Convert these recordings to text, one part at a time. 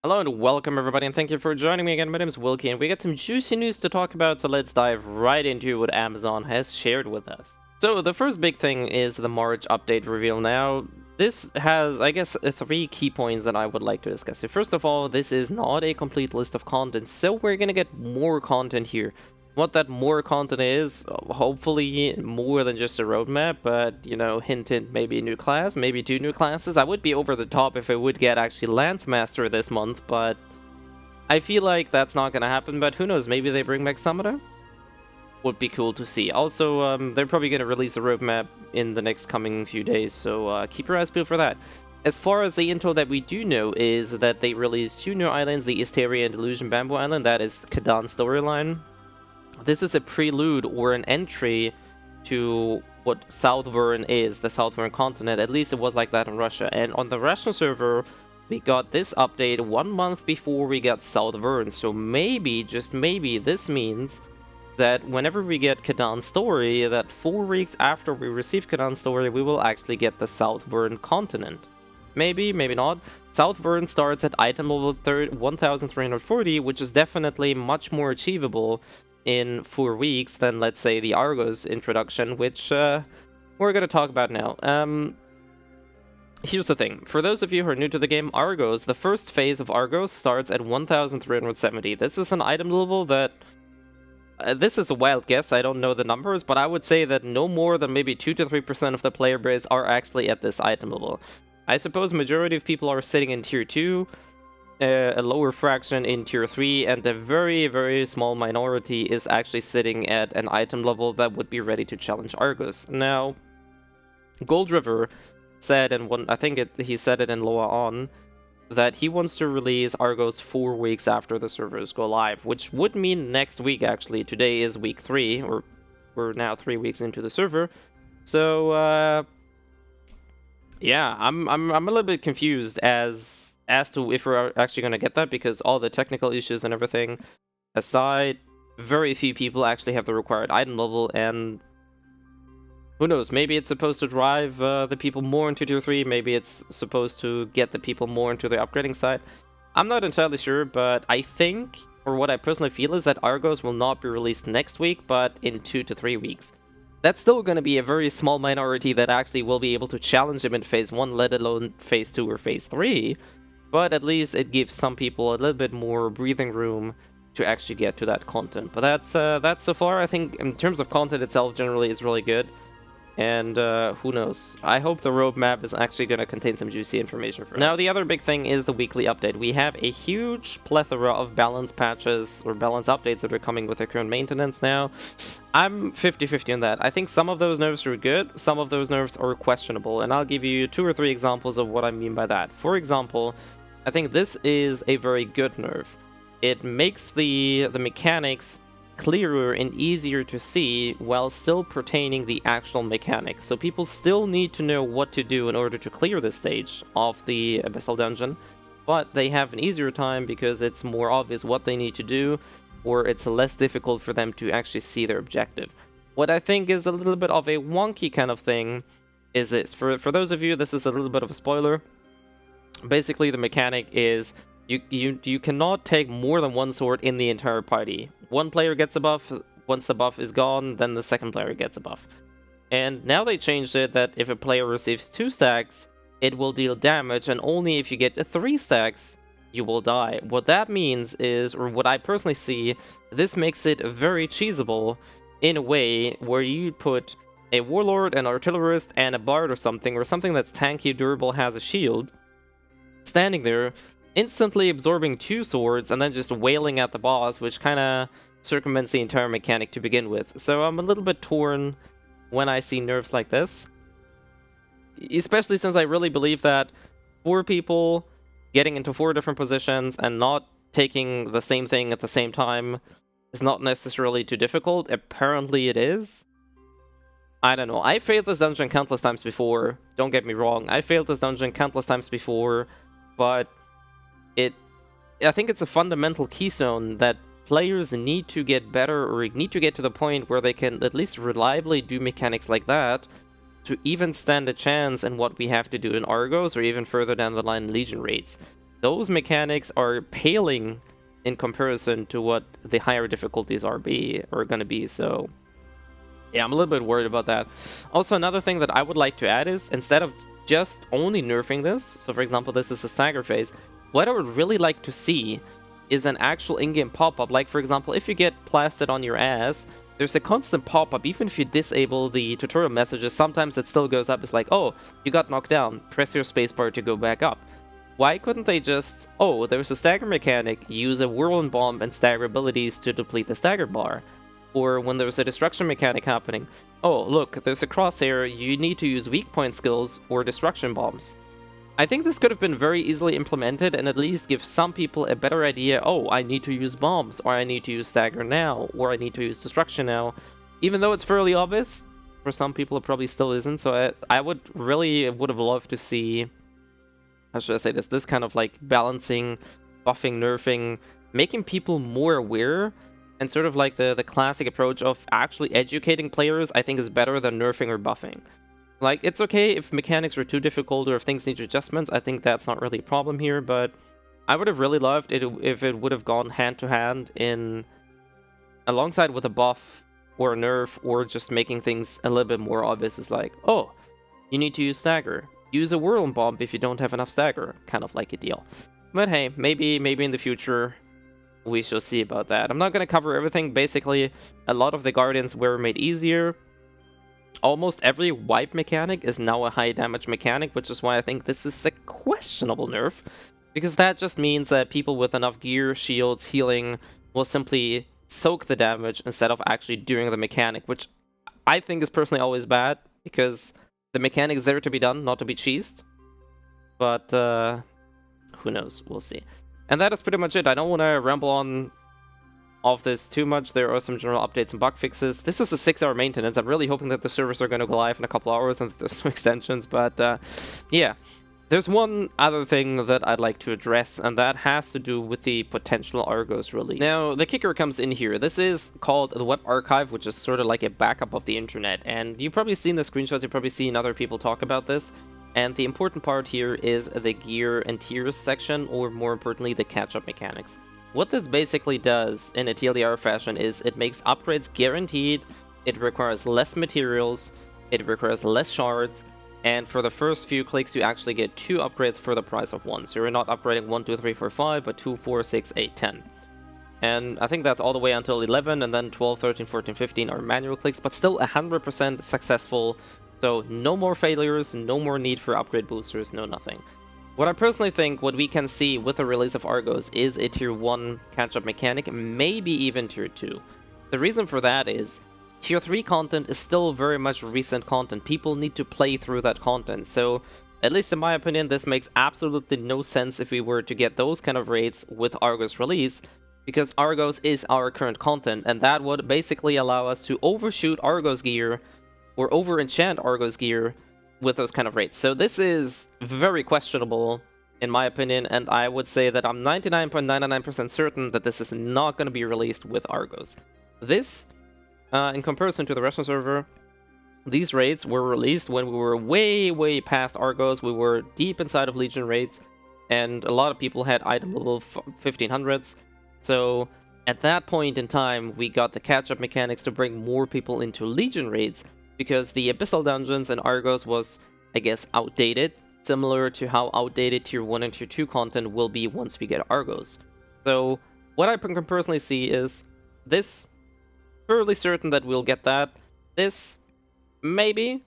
Hello and welcome everybody, and thank you for joining me again. My name is Wilkie, and we got some juicy news to talk about, so let's dive right into what Amazon has shared with us. So the first big thing is the March update reveal now. This has, I guess, three key points that I would like to discuss. So first of all, this is not a complete list of content, so we're gonna get more content here. What that more content is, hopefully more than just a roadmap, but, you know, hint hint, maybe a new class, maybe 2 new classes. I would be over the top if I would get actually Lance Master this month, but I feel like that's not gonna happen, but who knows, maybe they bring back Summoner? Would be cool to see. Also, they're probably gonna release the roadmap in the next coming few days, so keep your eyes peeled for that. As far as the intel that we do know is that they released 2 new islands, the Hysteria and Illusion Bamboo Island, that is Kadan's storyline. This is a prelude or an entry to what Southern is, the Southern continent. At least it was like that in Russia. And on the Russian server, we got this update 1 month before we got Southern. So maybe, just maybe, this means that whenever we get Kadan's story, that 4 weeks after we receive Kadan's story, we will actually get the Southern continent. Maybe, maybe not. Southern starts at item level 1340, which is definitely much more achievable in 4 weeks than, let's say, the Argos introduction, which we're going to talk about now. Here's the thing. For those of you who are new to the game, Argos, the first phase of Argos starts at 1370. This is an item level that... this is a wild guess, I don't know the numbers, but I would say that no more than maybe 2 to 3% of the player base are actually at this item level. I suppose majority of people are sitting in tier 2, a lower fraction in tier 3, and a very, very small minority is actually sitting at an item level that would be ready to challenge Argos. Now, Gold River said, and I think he said it in Loa On, that he wants to release Argos 4 weeks after the servers go live, which would mean next week actually. Today is week 3, or we're now 3 weeks into the server. So, yeah, I'm a little bit confused as to if we're actually going to get that, because all the technical issues and everything aside, very few people actually have the required item level, and who knows, maybe it's supposed to drive the people more into tier 3, maybe it's supposed to get the people more into the upgrading side. I'm not entirely sure, but I think, or what I personally feel, is that Argos will not be released next week, but in 2 to 3 weeks. That's still going to be a very small minority that actually will be able to challenge him in Phase 1, let alone Phase 2 or Phase 3. But at least it gives some people a little bit more breathing room to actually get to that content. But that's so far, I think, in terms of content itself, generally is really good. And who knows? I hope the roadmap is actually going to contain some juicy information for us. Now, the other big thing is the weekly update. We have a huge plethora of balance patches or balance updates that are coming with the current maintenance now. I'm 50-50 on that. I think some of those nerfs are good, some of those nerfs are questionable, and I'll give you 2 or 3 examples of what I mean by that. For example, I think this is a very good nerf. It makes the mechanics clearer and easier to see while still pertaining the actual mechanic. So people still need to know what to do in order to clear this stage of the Abyssal Dungeon, but they have an easier time because it's more obvious what they need to do, or it's less difficult for them to actually see their objective. What I think is a little bit of a wonky kind of thing is this. For those of you, this is a little bit of a spoiler. Basically, the mechanic is you cannot take more than 1 sword in the entire party. 1 player gets a buff, once the buff is gone, then the second player gets a buff. And now they changed it that if a player receives 2 stacks, it will deal damage, and only if you get 3 stacks, you will die. What that means is, or what I personally see, this makes it very cheesable in a way where you put a warlord, an artillerist, and a bard or something that's tanky, durable, has a shield, standing there, instantly absorbing 2 swords, and then just wailing at the boss, which kind of circumvents the entire mechanic to begin with. So I'm a little bit torn when I see nerfs like this. Especially since I really believe that 4 people getting into 4 different positions and not taking the same thing at the same time is not necessarily too difficult. Apparently it is. I don't know. I failed this dungeon countless times before. Don't get me wrong. I failed this dungeon countless times before, but I think it's a fundamental keystone that players need to get better, or need to get to the point where they can at least reliably do mechanics like that to even stand a chance in what we have to do in Argos, or even further down the line Legion raids. those mechanics are paling in comparison to what the higher difficulties are gonna be. So yeah, I'm a little bit worried about that. Also, another thing that I would like to add is, instead of just only nerfing this, so for example, this is a stagger phase, what I would really like to see is an actual in-game pop-up. Like, for example, if you get blasted on your ass, there's a constant pop-up. Even if you disable the tutorial messages, sometimes it still goes up. It's like, oh, you got knocked down, press your spacebar to go back up. Why couldn't they just, oh, there's a stagger mechanic, use a whirlwind bomb and stagger abilities to deplete the stagger bar? Or when there's a destruction mechanic happening, oh, look, there's a crosshair, you need to use weak point skills or destruction bombs. I think this could have been very easily implemented and at least give some people a better idea, oh, I need to use bombs, or I need to use stagger now, or I need to use destruction now. Even though it's fairly obvious, for some people it probably still isn't, so I would have loved to see, how should I say this kind of like balancing, buffing, nerfing, making people more aware. And sort of like the classic approach of actually educating players, I think is better than nerfing or buffing. Like, it's okay if mechanics are too difficult or if things need adjustments, I think that's not really a problem here, but I would have really loved it if it would have gone hand to hand alongside with a buff or a nerf, or just making things a little bit more obvious. It's like, oh, you need to use stagger. Use a whirlwind bomb if you don't have enough stagger, kind of like a deal. But hey, maybe in the future we shall see about that. I'm not going to cover everything. Basically, a lot of the Guardians were made easier. Almost every wipe mechanic is now a high damage mechanic, which is why I think this is a questionable nerf. Because that just means that people with enough gear, shields, healing will simply soak the damage instead of actually doing the mechanic, which I think is personally always bad, because the mechanic is there to be done, not to be cheesed. But who knows? We'll see. And that is pretty much it. I don't want to ramble on off this too much. There are some general updates and bug fixes. This is a 6-hour maintenance. I'm really hoping that the servers are going to go live in a couple hours and that there's no extensions. But yeah, there's one other thing that I'd like to address, and that has to do with the potential Argos release. Now, the kicker comes in here. This is called the Web Archive, which is sort of like a backup of the internet. And you've probably seen the screenshots. You've probably seen other people talk about this. And the important part here is the gear and tiers section, or more importantly, the catch-up mechanics. What this basically does in a TLDR fashion is it makes upgrades guaranteed, it requires less materials, it requires less shards, and for the first few clicks you actually get 2 upgrades for the price of 1. So you're not upgrading 1, 2, 3, 4, 5, but 2, 4, 6, 8, 10. And I think that's all the way until 11, and then 12, 13, 14, 15 are manual clicks, but still 100% successful. So no more failures, no more need for upgrade boosters, no nothing. What I personally think what we can see with the release of Argos is a tier 1 catch-up mechanic, maybe even tier 2. The reason for that is tier 3 content is still very much recent content. People need to play through that content. So at least in my opinion, this makes absolutely no sense if we were to get those kind of rates with Argos release, because Argos is our current content, and that would basically allow us to overshoot Argos gear or over-enchant Argos gear with those kind of rates. So this is very questionable, in my opinion, and I would say that I'm 99.99% certain that this is not going to be released with Argos. This, in comparison to the Russian server, these raids were released when we were way past Argos. We were deep inside of Legion raids, and a lot of people had item level 1500s. So at that point in time, we got the catch-up mechanics to bring more people into Legion raids, because the Abyssal Dungeons in Argos was, I guess, outdated, similar to how outdated Tier 1 and Tier 2 content will be once we get Argos. So, what I can personally see is this, fairly certain that we'll get that. This, maybe.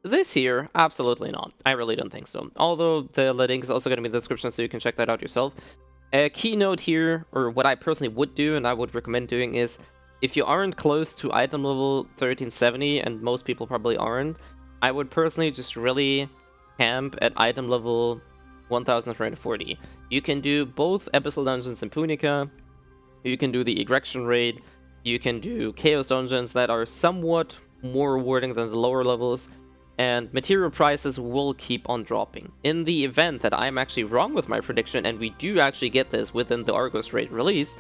This here, absolutely not. I really don't think so. Although the link is also going to be in the description, so you can check that out yourself. A keynote here, or what I personally would do, and I would recommend doing, is if you aren't close to item level 1370, and most people probably aren't, I would personally just really camp at item level 1340. You can do both Abyssal Dungeons in Punica, you can do the Erection Raid, you can do Chaos Dungeons that are somewhat more rewarding than the lower levels, and material prices will keep on dropping. In the event that I'm actually wrong with my prediction, and we do actually get this within the Argos raid release,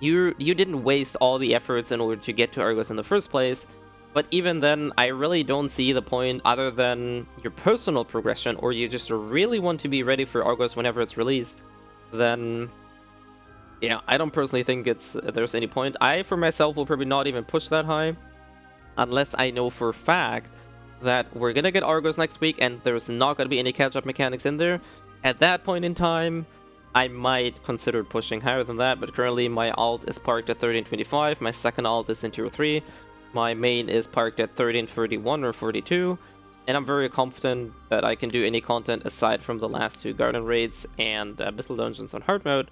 you didn't waste all the efforts in order to get to Argos in the first place, but even then, I really don't see the point other than your personal progression, or you just really want to be ready for Argos whenever it's released. then yeah, I don't personally think there's any point. I, for myself, will probably not even push that high unless I know for a fact that we're gonna get Argos next week and there's not gonna be any catch-up mechanics in there. At that point in time, I might consider pushing higher than that, but currently my alt is parked at 1325, my second alt is in tier 3, my main is parked at 1331 or 42, and I'm very confident that I can do any content aside from the last 2 garden raids and Abyssal Dungeons on hard mode,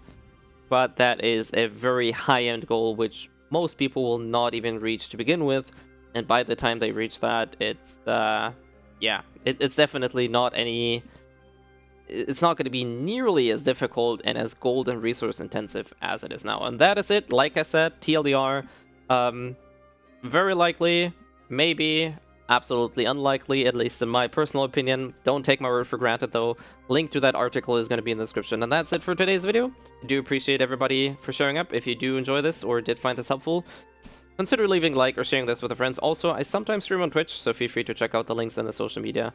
but that is a very high-end goal which most people will not even reach to begin with, and by the time they reach that, it's yeah, it's definitely not any... It's not going to be nearly as difficult and as gold and resource intensive as it is now. And that is it. Like I said, TLDR, very likely, maybe, absolutely unlikely, at least in my personal opinion. Don't take my word for granted though. Link to that article is going to be in the description. And that's it for today's video. I do appreciate everybody for showing up. If you do enjoy this or did find this helpful, consider leaving a like or sharing this with your friends. Also, I sometimes stream on Twitch, so feel free to check out the links in the social media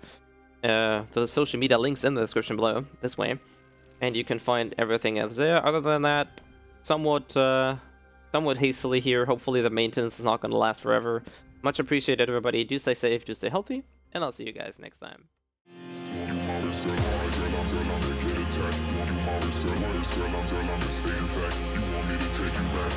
links in the description below, this way, and you can find everything else there. Other than that, somewhat hastily here. Hopefully the maintenance is not going to last forever. Much appreciated, everybody. Do stay safe, do stay healthy, and I'll see you guys next time. You want me to take you back?